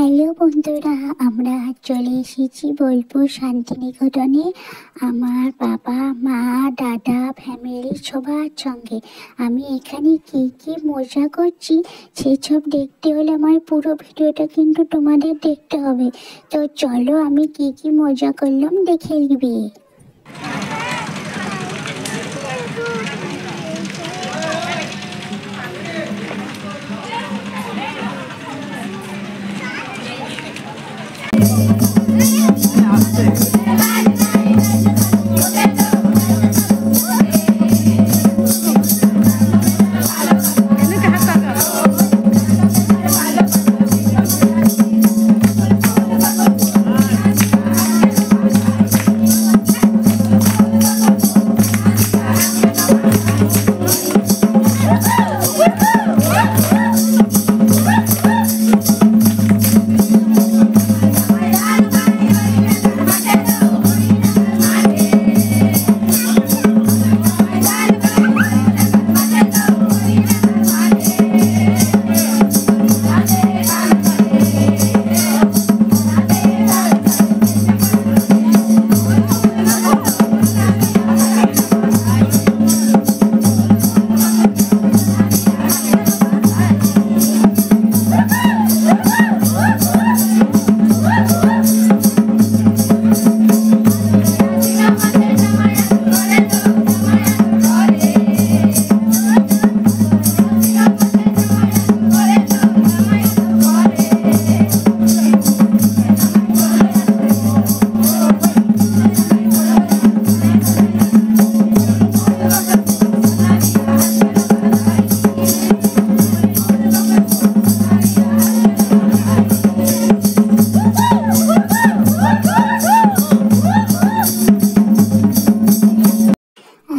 Hello বন্ধুরা, আমরা চলে এসেছি বোলপুর শান্তিনিকেতনে আমার বাবা মা দাদা ফ্যামিলির সবার সঙ্গে। আমি এখানে কি কি মজা করছি সেসব দেখতে হলে আমার পুরো ভিডিওটা কিন্তু তোমাদের দেখতে হবে। তো চলো আমি কি কি মজা করলাম দেখে নিবি।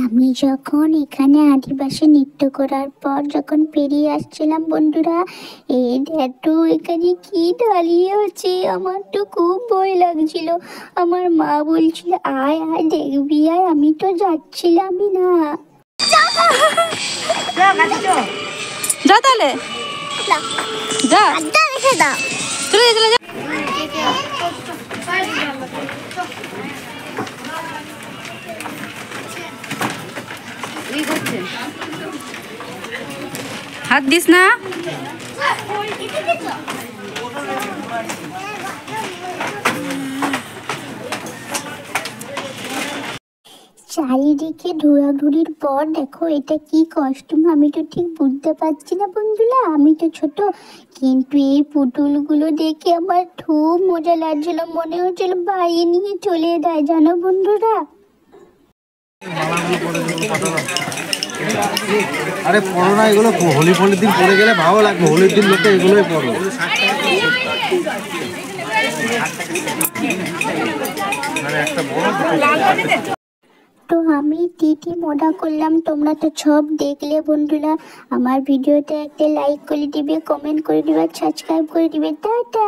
আমি যখন এখানে আদিবাসী নৃত্য করার পর যখন পেরিয়ে আসছিলাম বন্ধুরা, এই দেখো এখানে কি দাঁড়িয়ে আছে, আমার তো খুব ভয় লাগছিল। আমার মা বলছিল আয় আয় দেখবি আয়, আমি তো যাচ্ছিলামই না। যা তাহলে যা চলে যা চলে যা। হাত দিস না। চারিদিকে ঘোরাঘুরির পর দেখো এটা কি কস্টিউম, আমি তো ঠিক বুঝতে পারছি না বন্ধুরা, আমি তো ছোট, কিন্তু এই পুতুলগুলো দেখে আমার খুব মজা লাগছিল, মনে হচ্ছিল বাইরে নিয়ে চলে যায় জানো বন্ধুরা। আরে পড়ো না এগুলো, হোলি ফলির দিন পড়ে গেলে ভালো লাগবে, হোলির দিন লোকে এগুলোই পড়ো। তো আমি দিদি মজা করলাম, তোমরা তো সব দেখলে বন্ধুরা। আমার ভিডিওতে একটা লাইক করে দিবে, কমেন্ট করে দিবে, সাবস্ক্রাইব করে দিবে। টাটা।